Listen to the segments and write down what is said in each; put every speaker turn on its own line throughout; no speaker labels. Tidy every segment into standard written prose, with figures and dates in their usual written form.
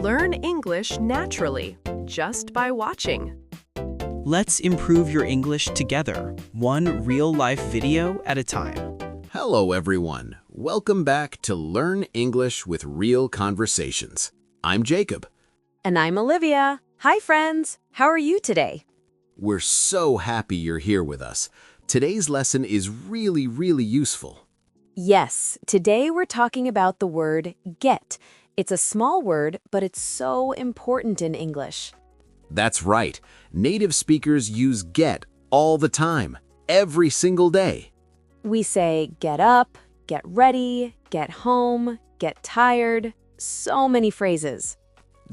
Learn English naturally, just by watching.
Let's improve your English together, one real-life video at a time.
Hello, everyone. Welcome back to Learn English with Real Conversations. I'm Jacob.
And I'm Olivia. Hi, friends. How are you today?
We're so happy you're here with us. Today's lesson is really useful.
Yes, today we're talking about the word get. It's a small word, but it's so important in English.
That's right. Native speakers use get all the time, every single day.
We say get up, get ready, get home, get tired. So many phrases.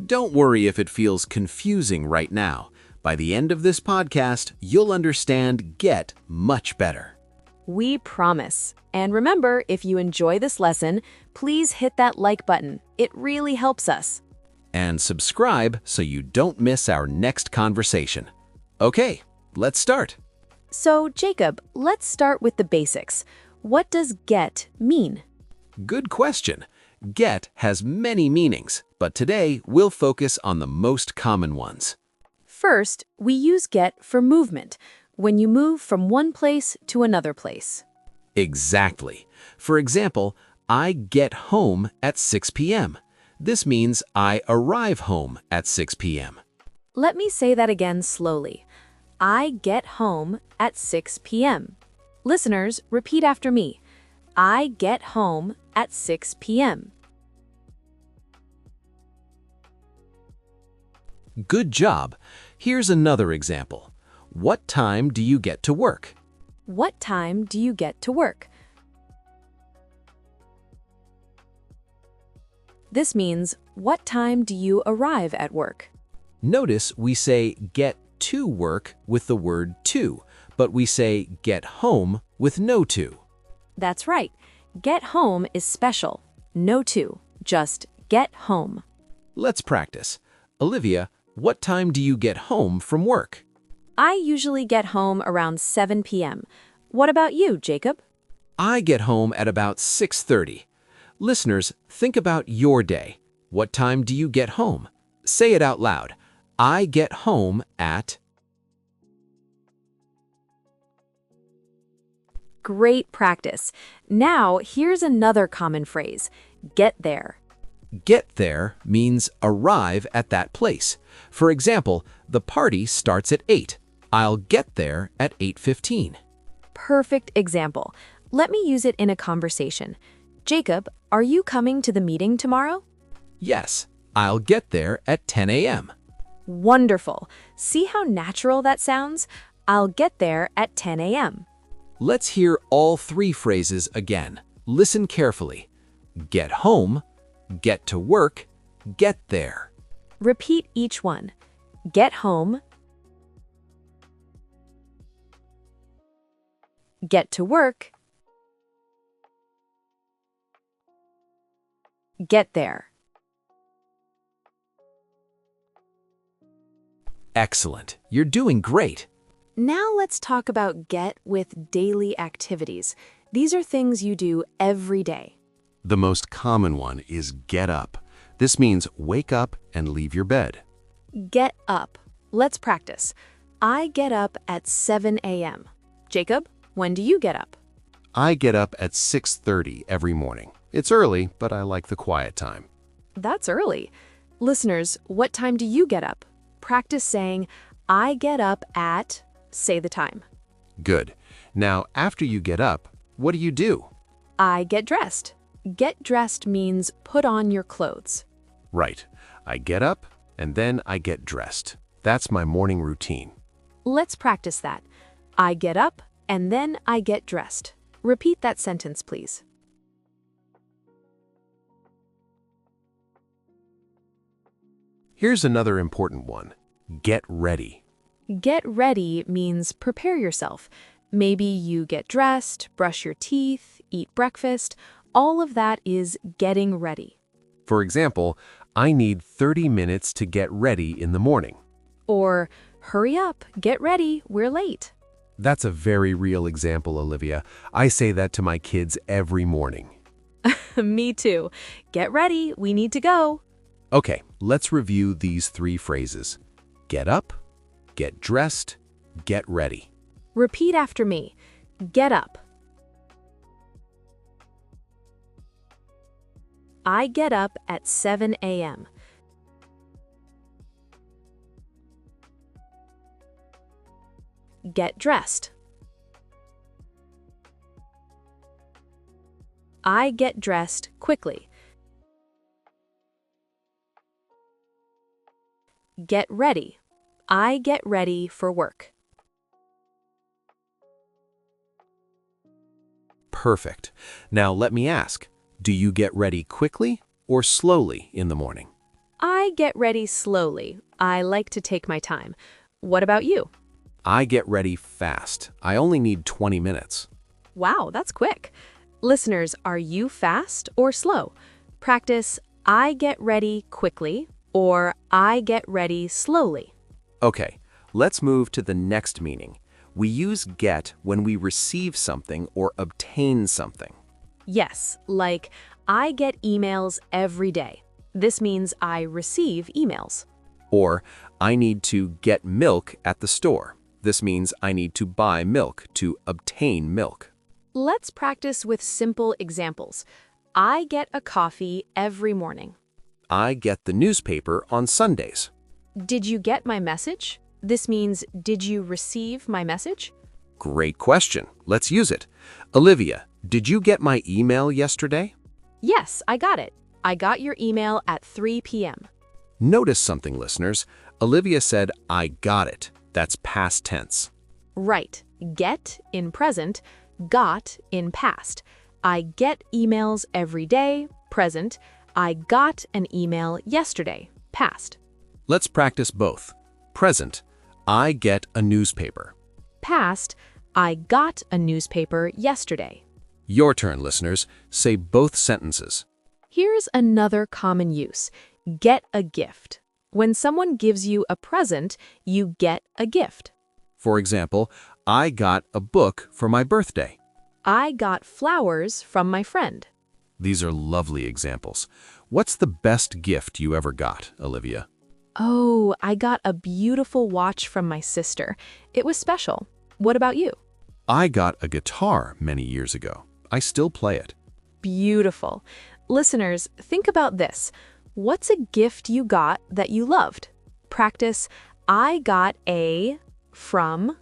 Don't worry if it feels confusing right now. By the end of this podcast, you'll understand get much better.
We promise. And remember, if you enjoy this lesson, please hit that like button. It really helps us.
And subscribe so you don't miss our next conversation. Okay, let's start.
So, Jacob, let's start with the basics. What does get mean?
Good question. Get has many meanings, but today we'll focus on the most common ones.
First, we use get for movement, when you move from one place to another place.
Exactly. For example, I get home at 6 p.m. This means I arrive home at 6 p.m.
Let me say that again slowly. I get home at 6 p.m. Listeners, repeat after me. I get home at 6 p.m.
Good job. Here's another example. What time do you get to work?
What time do you get to work? This means, what time do you arrive at work?
Notice we say get to work with the word to, but we say get home with no to.
That's right. Get home is special. No to. Just get home.
Let's practice. Olivia, what time do you get home from work?
I usually get home around 7 p.m. What about you, Jacob?
I get home at about 6:30. Listeners, think about your day. What time do you get home? Say it out loud. I get home at...
Great practice. Now, here's another common phrase. Get there.
Get there means arrive at that place. For example, the party starts at 8. I'll get there at 8:15.
Perfect example. Let me use it in a conversation. Jacob, are you coming to the meeting tomorrow?
Yes, I'll get there at 10 a.m.
Wonderful. See how natural that sounds? I'll get there at 10 a.m.
Let's hear all three phrases again. Listen carefully. Get home, get to work, get there.
Repeat each one. Get home. Get to work. Get there.
Excellent. You're doing great.
Now let's talk about get with daily activities. These are things you do every day.
The most common one is get up. This means wake up and leave your bed.
Get up. Let's practice. I get up at 7 a.m. Jacob, when do you get up?
I get up at 6:30 every morning. It's early, but I like the quiet time.
That's early. Listeners, what time do you get up? Practice saying, I get up at, say the time.
Good. Now, after you get up, what do you do?
I get dressed. Get dressed means put on your clothes.
Right. I get up, and then I get dressed. That's my morning routine.
Let's practice that. I get up, and then I get dressed. Repeat that sentence, please.
Here's another important one. Get ready.
Get ready means prepare yourself. Maybe you get dressed, brush your teeth, eat breakfast. All of that is getting ready.
For example, I need 30 minutes to get ready in the morning.
Or, hurry up, get ready, we're late.
That's a very real example, Olivia. I say that to my kids every morning.
Me too. Get ready, we need to go.
Okay, let's review these three phrases. Get up, get dressed, get ready.
Repeat after me. Get up. I get up at 7 a.m. Get dressed. I get dressed quickly. Get ready. I get ready for work.
Perfect. Now let me ask, do you get ready quickly or slowly in the morning?
I get ready slowly. I like to take my time. What about you?
I get ready fast. I only need 20 minutes.
Wow, that's quick. Listeners, are you fast or slow? Practice I get ready quickly or I get ready slowly.
Okay, let's move to the next meaning. We use get when we receive something or obtain something.
Yes, like I get emails every day. This means I receive emails.
Or I need to get milk at the store. This means I need to buy milk to obtain milk.
Let's practice with simple examples. I get a coffee every morning.
I get the newspaper on Sundays.
Did you get my message? This means, did you receive my message?
Great question. Let's use it. Olivia, did you get my email yesterday?
Yes, I got it. I got your email at 3 p.m.
Notice something, listeners. Olivia said, I got it. That's past tense.
Right. Get in present, got in past. I get emails every day, present. I got an email yesterday, past.
Let's practice both. Present, I get a newspaper.
Past, I got a newspaper yesterday.
Your turn, listeners. Say both sentences.
Here's another common use. Get a gift. When someone gives you a present, you get a gift.
For example, I got a book for my birthday.
I got flowers from my friend.
These are lovely examples. What's the best gift you ever got, Olivia?
Oh, I got a beautiful watch from my sister. It was special. What about you?
I got a guitar many years ago. I still play it.
Beautiful. Listeners, think about this. What's a gift you got that you loved? Practice, I got a from.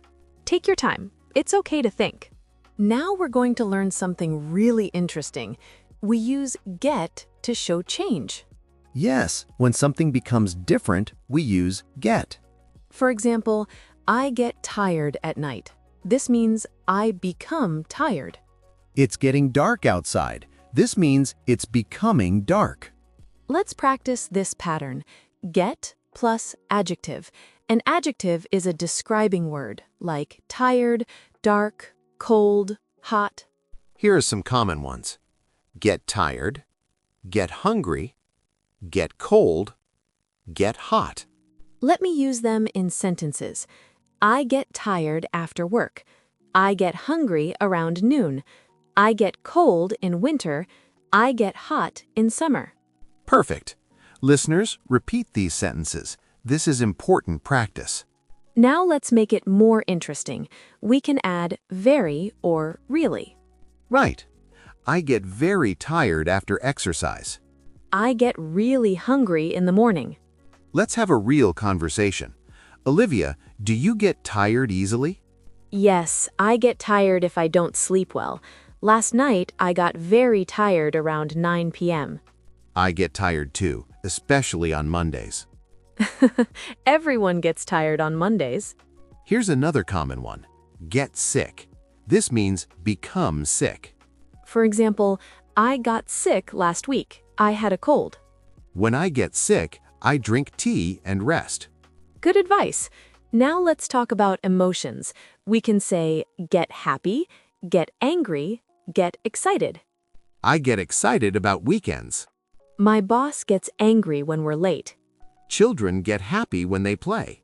Take your time. It's okay to think. Now we're going to learn something really interesting. We use get to show change.
Yes, when something becomes different, we use get.
For example, I get tired at night. This means I become tired.
It's getting dark outside. This means it's becoming dark.
Let's practice this pattern. Get plus adjective. An adjective is a describing word, like tired, dark, cold, hot.
Here are some common ones. Get tired, get hungry, get cold, get hot.
Let me use them in sentences. I get tired after work. I get hungry around noon. I get cold in winter. I get hot in summer.
Perfect. Listeners, repeat these sentences. This is important practice.
Now let's make it more interesting. We can add very or really.
Right. I get very tired after exercise.
I get really hungry in the morning.
Let's have a real conversation. Olivia, do you get tired easily?
Yes, I get tired if I don't sleep well. Last night, I got very tired around 9 p.m.
I get tired too, especially on Mondays.
Everyone gets tired on Mondays.
Here's another common one. Get sick. This means become sick.
For example, I got sick last week. I had a cold.
When I get sick, I drink tea and rest.
Good advice. Now let's talk about emotions. We can say get happy, get angry, get excited.
I get excited about weekends.
My boss gets angry when we're late.
Children get happy when they play.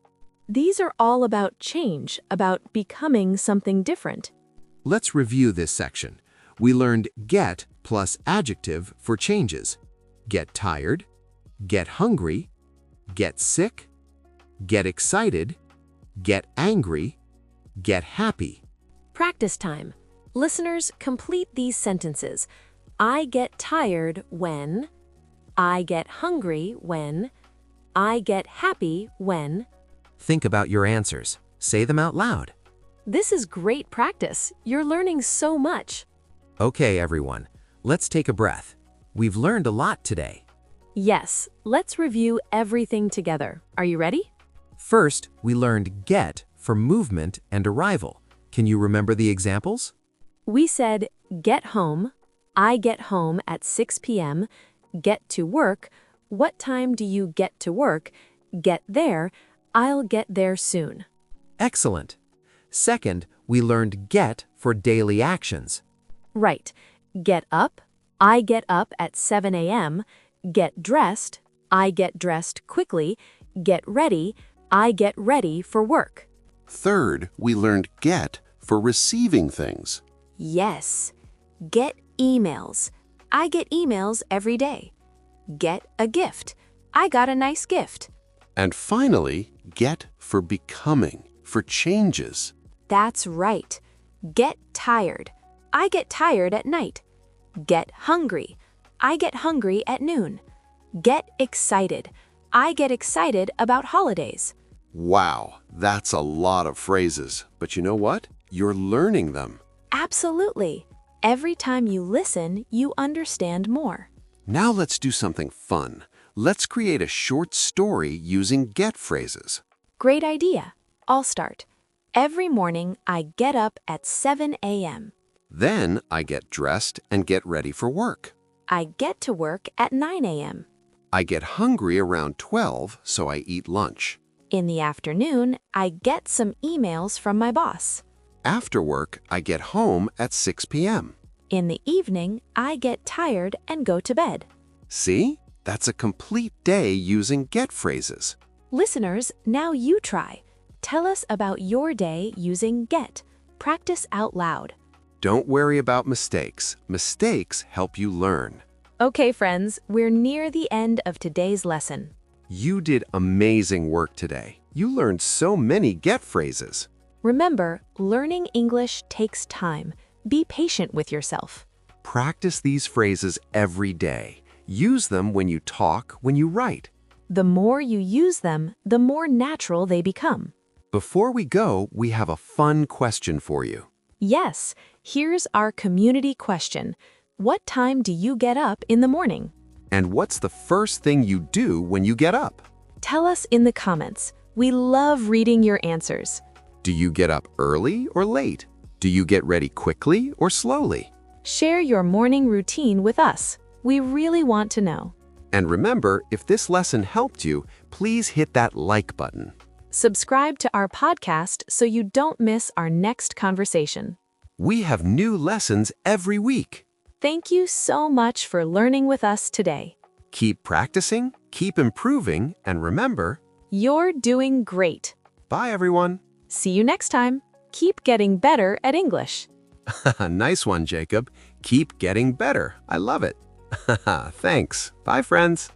These are all about change, about becoming something different.
Let's review this section. We learned get plus adjective for changes. Get tired, get hungry, get sick, get excited, get angry, get happy.
Practice time. Listeners, complete these sentences. I get tired when. I get hungry when. I get happy when.
Think about your answers. Say them out loud.
This is great practice. You're learning so much.
Okay, everyone, let's take a breath. We've learned a lot today.
Yes, let's review everything together. Are you ready?
First, we learned get for movement and arrival. Can you remember the examples?
We said get home. I get home at 6 p.m. Get to work. What time do you get to work? Get there. I'll get there soon.
Excellent. Second, we learned get for daily actions.
Right. Get up. I get up at 7 a.m. Get dressed. I get dressed quickly. Get ready. I get ready for work.
Third, we learned get for receiving things.
Yes. Get emails. I get emails every day. Get a gift. I got a nice gift.
And finally, get for becoming, for changes.
That's right. Get tired. I get tired at night. Get hungry. I get hungry at noon. Get excited. I get excited about holidays.
Wow, that's a lot of phrases. But you know what? You're learning them.
Absolutely. Every time you listen, you understand more.
Now let's do something fun. Let's create a short story using get phrases.
Great idea. I'll start. Every morning, I get up at 7 a.m.
Then I get dressed and get ready for work.
I get to work at 9 a.m.
I get hungry around 12, so I eat lunch.
In the afternoon, I get some emails from my boss.
After work, I get home at 6 p.m.
In the evening, I get tired and go to bed.
See? That's a complete day using get phrases.
Listeners, now you try. Tell us about your day using get. Practice out loud.
Don't worry about mistakes. Mistakes help you learn.
Okay, friends, we're near the end of today's lesson.
You did amazing work today. You learned so many get phrases.
Remember, learning English takes time. Be patient with yourself.
Practice these phrases every day. Use them when you talk, when you write.
The more you use them, the more natural they become.
Before we go, we have a fun question for you.
Yes, here's our community question. What time do you get up in the morning?
And what's the first thing you do when you get up?
Tell us in the comments. We love reading your answers.
Do you get up early or late? Do you get ready quickly or slowly?
Share your morning routine with us. We really want to know.
And remember, if this lesson helped you, please hit that like button.
Subscribe to our podcast so you don't miss our next conversation.
We have new lessons every week.
Thank you so much for learning with us today.
Keep practicing, keep improving, and remember,
You're doing great.
bye everyone.
See you next time. Keep getting better at English.
Nice one, Jacob. Keep getting better. I love it. Thanks. Bye, friends.